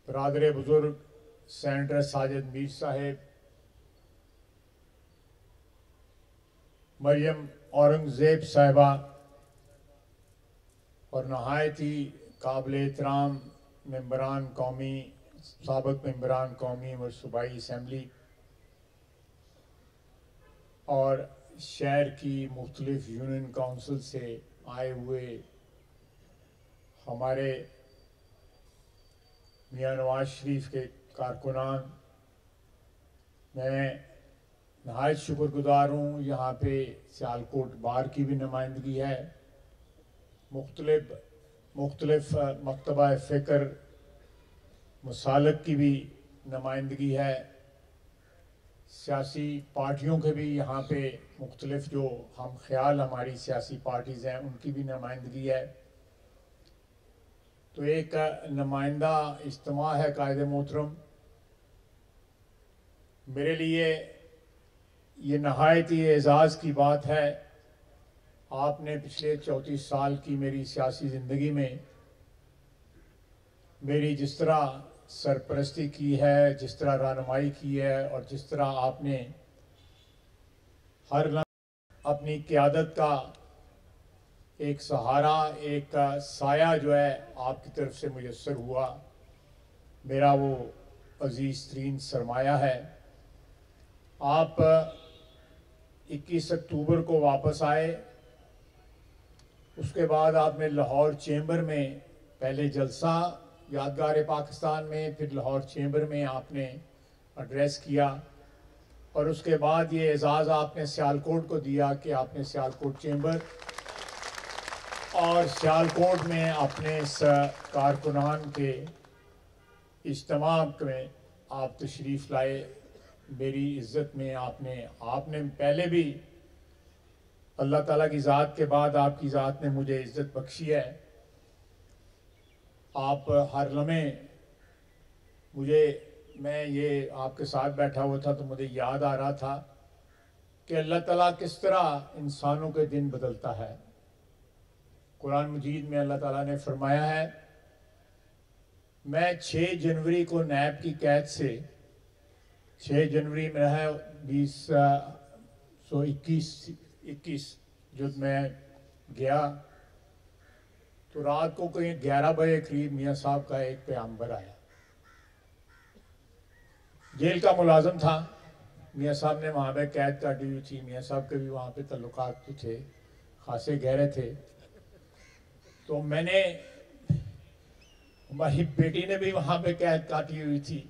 बरादर बुजुर्ग सेनेटर साजिद मीर साहेब, मरियम औरंगज़ेब साहिबा और नहायत ही काबिल एहतराम मेंबरान कौमी, साबिक़ मेंबरान कौमी और सूबाई असम्बली और शहर की मुख्तलिफ यूनियन काउंसिल से आए हुए हमारे मियाँ नवाज शरीफ के कारकुनान, मैं नहायत शुक्रगुजार हूँ। यहाँ पे सियालकोट बार की भी नुमाइंदगी है, मुख्तलिफ मकतबा फ़िक्र मसालक की भी नुमाइंदगी है, सियासी पार्टियों के भी यहाँ पे मुख्तलिफ जो हम ख्याल हमारी सियासी पार्टीज़ हैं उनकी भी नुमाइंदगी है। तो एक नुमाइंदा इज्तिमा है कायदे मोहतरम। मेरे लिए ये नहायत ही एज़ाज़ की बात है, आपने पिछले 34 साल की मेरी सियासी ज़िंदगी में मेरी जिस तरह सरपरस्ती की है, जिस तरह रहनुमाई की है और जिस तरह आपने हर लम्हे अपनी क़यादत का एक सहारा, एक साया जो है आपकी तरफ से मुयस्सर हुआ, मेरा वो अज़ीज़ तरीन सरमाया है। आप 21 अक्टूबर को वापस आए, उसके बाद आपने लाहौर चैम्बर में पहले जलसा यादगार पाकिस्तान में, फिर लाहौर चैम्बर में आपने एड्रेस किया और उसके बाद ये एज़ाज़ आपने सियालकोट को दिया कि आपने सियालकोट चैम्बर और सियालकोट में अपने इस कारकुनान के इज्तिमा में आप तशरीफ़ लाए। मेरी इज़्ज़त में आपने पहले भी अल्लाह ताला की ज़ात के बाद आपकी ज़ात ने मुझे इज़्ज़त बख्शी है। आप हर लम्हे मैं ये आपके साथ बैठा हुआ था तो मुझे याद आ रहा था कि अल्लाह ताला किस तरह इंसानों के दिन बदलता है। कुरान मजीद में अल्लाह ताला ने फरमाया है, मैं 6 जनवरी को नैब की कैद से 6 जनवरी में है 2021 जब मैं गया तो रात को कहीं 11 बजे करीब मियाँ साहब का एक पैगंबर आया। जेल का मुलाजम था, मियाँ साहब ने वहाँ पे कैद काटी हुई थी। मियाँ साहब के भी वहाँ पे तल्लुकात थे, खासे गहरे थे। तो हमारी बेटी ने भी वहाँ पे कैद काटी हुई थी।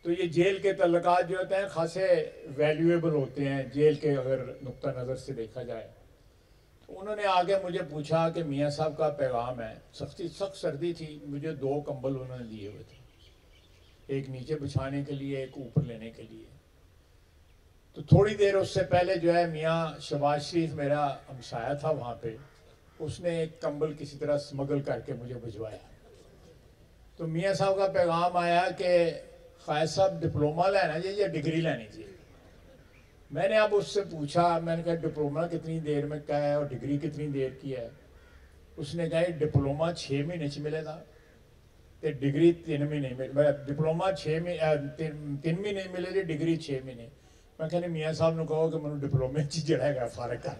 तो ये जेल के तल्लुकात जो होते हैं खासे वैल्यूएबल होते हैं जेल के अगर नुक्ता नज़र से देखा जाए। तो उन्होंने आगे मुझे पूछा कि मियाँ साहब का पैगाम है। सख्त सर्दी थी, मुझे 2 कंबल उन्होंने दिए हुए थे, एक नीचे बिछाने के लिए, एक ऊपर लेने के लिए। तो थोड़ी देर उससे पहले जो है मियाँ शहबाज शरीफ मेरा हमसाया था वहाँ पे, उसने एक कंबल किसी तरह स्मगल करके मुझे भिजवाया। तो मियाँ साहब का पैगाम आया कि ख़ायद साहब डिप्लोमा लेना चाहिए या डिग्री लेनी चाहिए। मैंने अब उससे पूछा, मैंने कहा डिप्लोमा कितनी देर में का है और डिग्री कितनी देर की है। उसने कहा डिप्लोमा 6 महीने मिलेगा तो डिग्री 3 महीने मिले। डिप्लोमा 3 महीने मिले थे, डिग्री 6 महीने। मैं कहने मियाँ साहब ने कहो कि मैं डिप्लोमे जड़ा फ़र्क कर।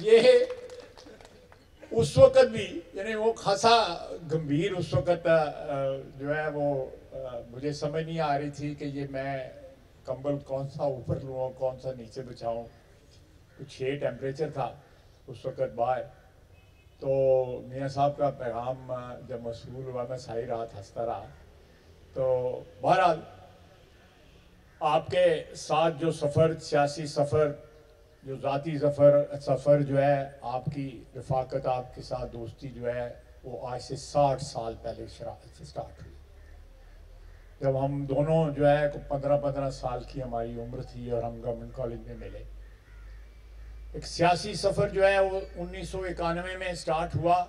ये उस वक़्त भी यानी वो खासा गंभीर उस वक़्त जो है वो मुझे समझ नहीं आ रही थी कि ये मैं कंबल कौन सा ऊपर लूँ और कौन सा नीचे बिछाऊँ। कुछ 6 टेम्परेचर था उस वक़्त बाहर। तो मियाँ साहब का पैगाम जब मसूल हुआ, मैं सारी रात हंसता रहा। तो बहरहाल आपके साथ जो सफ़र, सियासी सफ़र, जो ज़ाती सफ़र जो है, आपकी रफ़ाकत, आपके साथ दोस्ती जो है वो आज से 60 साल पहले से स्टार्ट हुई, जब हम दोनों जो है 15-15 साल की हमारी उम्र थी और हम गवर्नमेंट कॉलेज में मिले। एक सियासी सफ़र जो है वो 1991 में स्टार्ट हुआ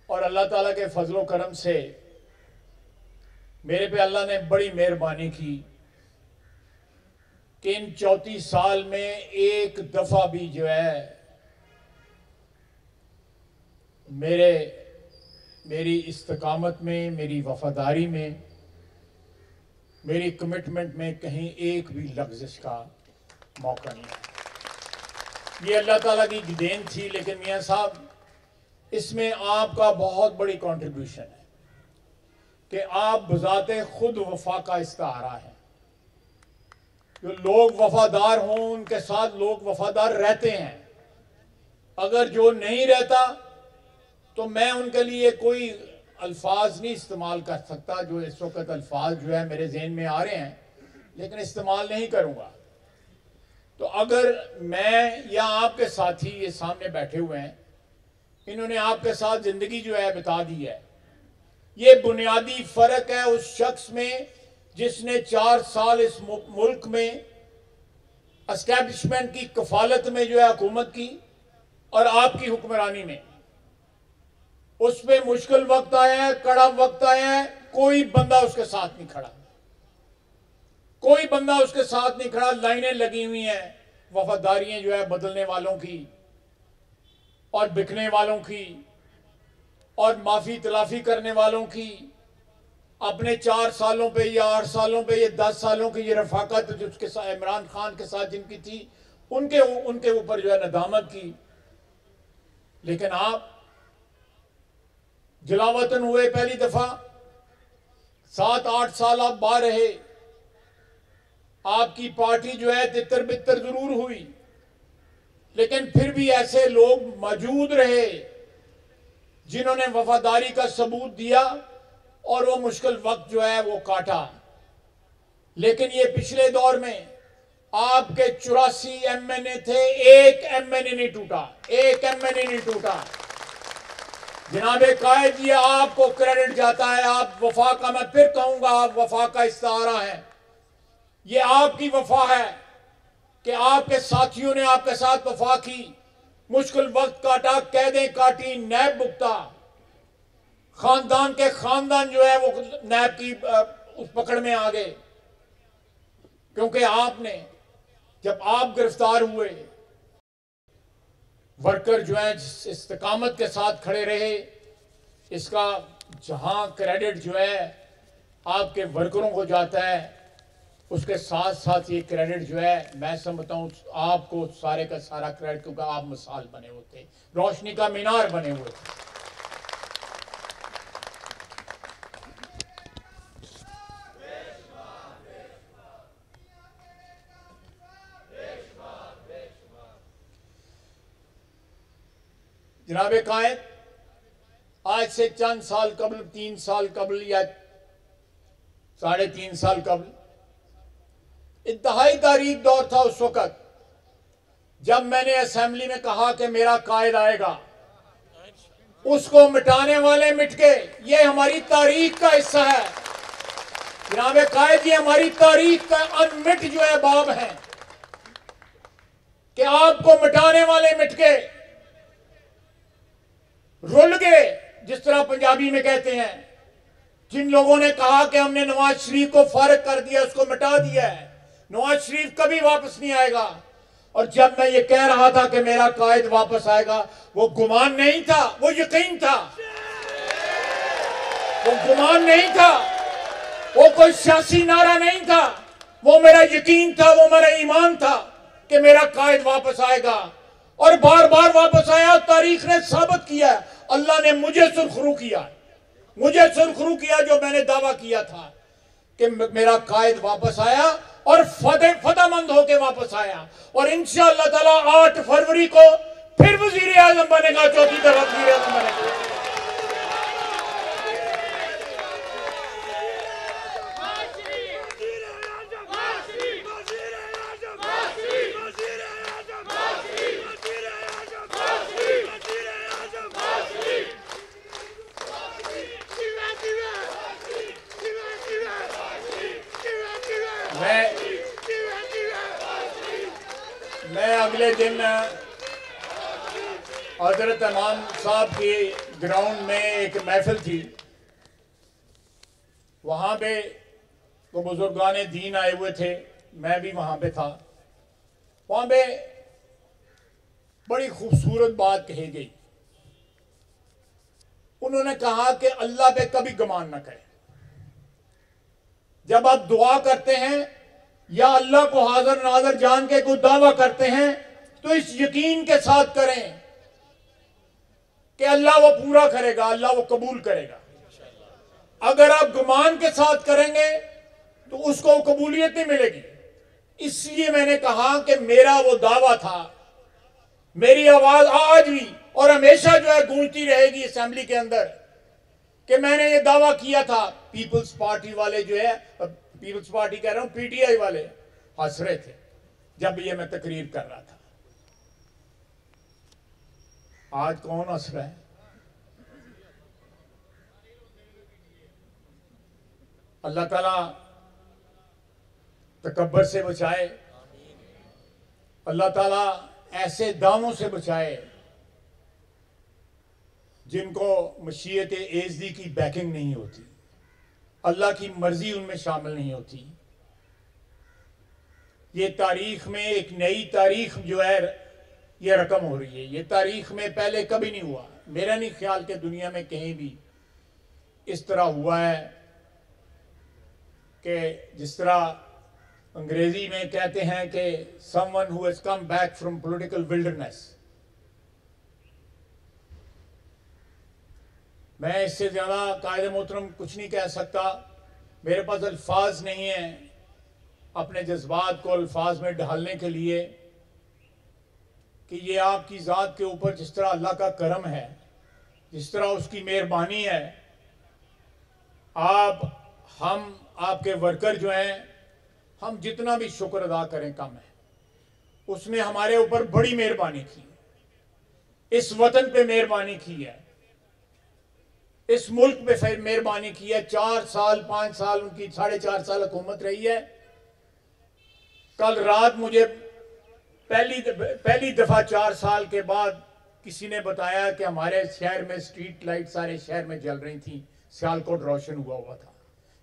और अल्लाह ताला के फजलो करम से मेरे पे अल्लाह ने बड़ी मेहरबानी की कि इन 34 साल में एक दफ़ा भी जो है मेरे मेरी इस्तकामत में, मेरी वफादारी में, मेरी कमिटमेंट में कहीं एक भी लफ्ज़ का मौका नहीं आया। ये अल्लाह ताला की देन थी, लेकिन मियाँ साहब इसमें आपका बहुत बड़ी कंट्रीब्यूशन है कि आप बजाते खुद वफा का इस्तारा है। जो लोग वफादार हों उनके साथ लोग वफादार रहते हैं, अगर जो नहीं रहता तो मैं उनके लिए कोई अल्फाज नहीं इस्तेमाल कर सकता। जो इस वक्त अल्फाज जो है मेरे जहन में आ रहे हैं, लेकिन इस्तेमाल नहीं करूंगा। तो अगर मैं या आपके साथी ये सामने बैठे हुए हैं, इन्होंने आपके साथ जिंदगी जो है बिता दी है, ये बुनियादी फर्क है उस शख्स में जिसने 4 साल इस मुल्क में एस्टैब्लिशमेंट की कफालत में जो है हुकूमत की और आपकी हुक्मरानी में। उस पर मुश्किल वक्त आया है, कड़ा वक्त आया है, कोई बंदा उसके साथ नहीं खड़ा, कोई बंदा उसके साथ नहीं खड़ा। लाइनें लगी हुई हैं वफादारियां जो है बदलने वालों की और बिकने वालों की और माफी तलाफी करने वालों की। अपने 4 सालों पे या 8 सालों पे या 10 सालों की ये रफाकत जो उसके साथ इमरान खान के साथ जिनकी थी, उनके ऊपर जो है नदामत की। लेकिन आप जलावतन हुए पहली दफा, 7-8 साल आप बाहर रहे, आपकी पार्टी जो है तितर बितर जरूर हुई, लेकिन फिर भी ऐसे लोग मौजूद रहे जिन्होंने वफादारी का सबूत दिया और वो मुश्किल वक्त जो है वो काटा। लेकिन ये पिछले दौर में आपके 84 एमएनए थे, एक एमएनए नहीं टूटा, एक एमएनए नहीं टूटा। जनाबे कायद, ये आपको क्रेडिट जाता है। आप वफा का, मैं फिर कहूंगा, आप वफा का इस्तारा है। ये आपकी वफा है कि आपके साथियों ने आपके साथ वफा की, मुश्किल वक्त काटा, कैदें काटी, नैब भुगता। खानदान के खानदान जो है वो नैब की उस पकड़ में आ गए, क्योंकि आपने, जब आप गिरफ्तार हुए, वर्कर जो है इस्तिकामत के साथ खड़े रहे। इसका जहां क्रेडिट जो है आपके वर्करों को जाता है, उसके साथ साथ ये क्रेडिट जो है मैं समझता हूं आपको सारे का सारा क्रेडिट, क्योंकि आप मिसाल बने होते, रोशनी का मीनार बने हुए थे। जनाबे कायद, आज से चंद साल कबल, 3 साल कबल या 3.5 साल कबल, इंतहाई तारीख दौर था उस वक्त जब मैंने असेंबली में कहा कि मेरा कायद आएगा। उसको मिटाने वाले मिट गए। ये हमारी तारीख का हिस्सा है जनाबे कायद, ये हमारी तारीख का अनमिट जो है बाब है कि आपको मिटाने वाले मिट गए, रुल गए, जिस तरह पंजाबी में कहते हैं। जिन लोगों ने कहा कि हमने नवाज शरीफ को फारिग कर दिया, उसको मिटा दिया है, नवाज शरीफ कभी वापस नहीं आएगा। और जब मैं ये कह रहा था कि मेरा कायद वापस आएगा, वो गुमान नहीं था, वो यकीन था। वो गुमान नहीं था, वो कोई सियासी नारा नहीं था, वो मेरा यकीन था, वो मेरा ईमान था कि मेरा कायद वापस आएगा। और बार बार वापस आया। तारीख ने साबित किया, अल्लाह ने मुझे सुरखरू किया, मुझे सुरखरू किया जो मैंने दावा किया था कि मेरा कायद वापस आया और फतेहमंद होके वापस आया। और इंशाअल्लाह ताला 8 फरवरी को फिर वजीर आजम बनेगा, चौथी दफा वजीर आजम बनेगा। मैं अगले दिन हजरत इमाम साहब की ग्राउंड में एक महफिल थी, वहाँ पे वो बुजुर्गान दीन आए हुए थे, मैं भी वहाँ पे था। वहाँ पे बड़ी खूबसूरत बात कही गई। उन्होंने कहा कि अल्लाह पे कभी गुमान ना करें। जब आप दुआ करते हैं या अल्लाह को हाजिर नाजर जान के कोई दावा करते हैं तो इस यकीन के साथ करें कि अल्लाह वो पूरा करेगा, अल्लाह वो कबूल करेगा। अगर आप गुमान के साथ करेंगे तो उसको कबूलियत नहीं मिलेगी। इसलिए मैंने कहा कि मेरा वो दावा था, मेरी आवाज आज भी और हमेशा जो है गूंजती रहेगी असेंबली के अंदर कि मैंने ये दावा किया था। पीपल्स पार्टी वाले जो है, पीपल्स पार्टी कह रहा हूं, पीटीआई वाले हंस रहे थे जब ये मैं तकरीर कर रहा था। आज कौन हंस रहा है? अल्लाह ताला तकब्बर से बचाए, अल्लाह ताला ऐसे दावों से बचाए जिनको मशीयत एज़दी की बैकिंग नहीं होती, अल्लाह की मर्जी उनमें शामिल नहीं होती। ये तारीख में एक नई तारीख जो है ये रकम हो रही है। ये तारीख में पहले कभी नहीं हुआ। मेरा नहीं ख्याल कि दुनिया में कहीं भी इस तरह हुआ है कि जिस तरह अंग्रेजी में कहते हैं कि someone who has come back from political wilderness. मैं इससे ज्यादा कायदे मोहतरम कुछ नहीं कह सकता। मेरे पास अल्फाज नहीं है अपने जज्बात को अल्फाज में ढालने के लिए कि ये आपकी ज़ात के ऊपर जिस तरह अल्लाह का करम है, जिस तरह उसकी मेहरबानी है, हम आपके वर्कर जो हैं, हम जितना भी शुक्र अदा करें कम है। उसने हमारे ऊपर बड़ी मेहरबानी की, इस वतन पे मेहरबानी की है, इस मुल्क पे मेहरबानी की है। 4 साल 5 साल उनकी 4.5 साल हुकूमत रही है। कल रात मुझे पहली दफा 4 साल के बाद किसी ने बताया कि हमारे शहर में स्ट्रीट लाइट सारे शहर में जल रही थी, सियालकोट रोशन हुआ था।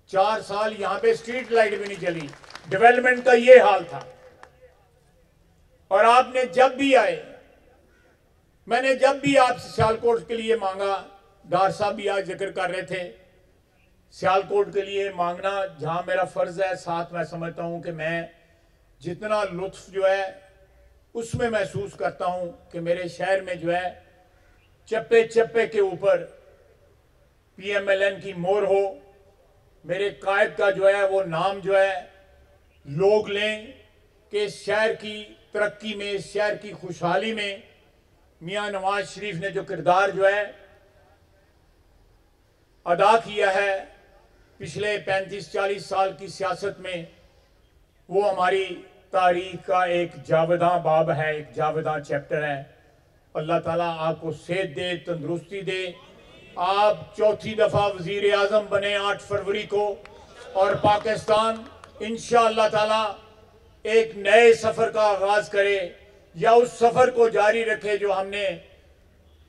4 साल यहां पे स्ट्रीट लाइट भी नहीं जली। डेवलपमेंट का ये हाल था। और आपने जब भी आए, मैंने जब भी आपसे सियालकोट के लिए मांगा, डार साहब भी आज जिक्र कर रहे थे, सियालकोट के लिए मांगना जहां मेरा फर्ज है, साथ मैं समझता हूं कि मैं जितना लुत्फ जो है उसमें महसूस करता हूं कि मेरे शहर में जो है चप्पे चप्पे के ऊपर PMLN की मोहर हो, मेरे कायद का जो है वो नाम जो है लोग लें कि शहर की तरक्की में, शहर की खुशहाली में मियां नवाज शरीफ ने जो किरदार जो है अदा किया है पिछले 35-40 साल की सियासत में, वो हमारी तारीख का एक जावेदां बाब है, एक जावेदां चैप्टर है। अल्लाह ताला आपको सेहत दे, तंदुरुस्ती दे। आप चौथी दफा वजीर आजम बने 8 फरवरी को, और पाकिस्तान इंशाअल्लाह ताला एक नए सफर का आगाज करे या उस सफर को जारी रखे जो हमने,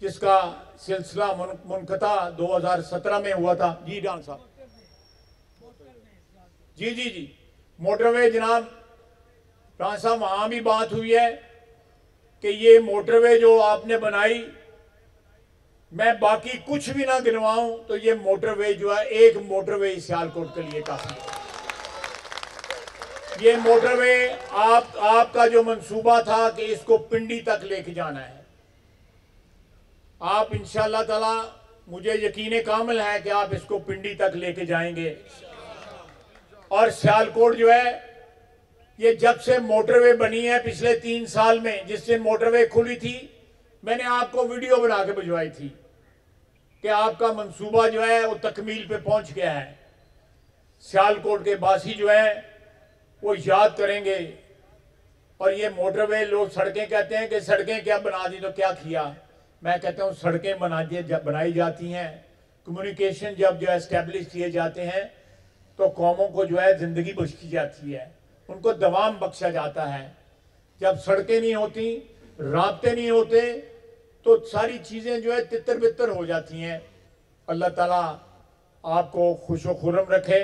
जिसका सिलसिला मुनक़ता 2017 में हुआ था। जी डान साहब, जी मोटरवे जनाब डान साहब, वहां भी बात हुई है कि ये मोटरवे जो आपने बनाई, मैं बाकी कुछ भी ना गिनवाऊं तो ये मोटरवे जो है, एक मोटरवे सियालकोट के लिए काफी है। ये मोटरवे आपका जो मंसूबा था कि इसको पिंडी तक लेके जाना है, आप इंशाअल्लाह ताला, मुझे यकीन कामिल है कि आप इसको पिंडी तक लेके जाएंगे। और सियालकोट जो है, ये जब से मोटरवे बनी है पिछले 3 साल में, जिस दिन मोटरवे खुली थी, मैंने आपको वीडियो बना के भिजवाई थी कि आपका मंसूबा जो है वो तकमील पे पहुंच गया है। सियालकोट के बासी जो है वो याद करेंगे। और ये मोटरवे, लोग सड़कें कहते हैं कि सड़कें क्या बना दी तो क्या किया। मैं कहता हूँ सड़कें बनाई जाती हैं, कम्युनिकेशन जब जो एस्टेब्लिश किए जाते हैं तो कौमों को जो है जिंदगी बख्शी जाती है, उनको दवाम बख्शा जाता है। जब सड़कें नहीं होती, राब्ते नहीं होते, तो सारी चीज़ें जो है तितर बितर हो जाती हैं। अल्लाह ताला आपको खुशो खुर्रम रखे,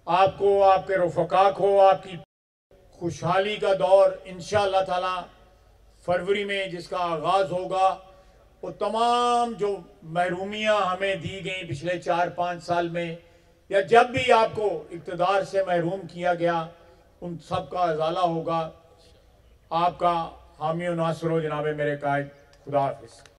आपको, आपके रफ़क़ा को, आपकी खुशहाली का दौर इंशाअल्लाह ताला फरवरी में जिसका आगाज़ होगा, वो तमाम जो महरूमियां हमें दी गई पिछले 4-5 साल में, या जब भी आपको इक़्तिदार से महरूम किया गया, उन सब का इजाला होगा। आपका हामी व नासरो जनाब मेरे कायद। खुदा हाफिज़।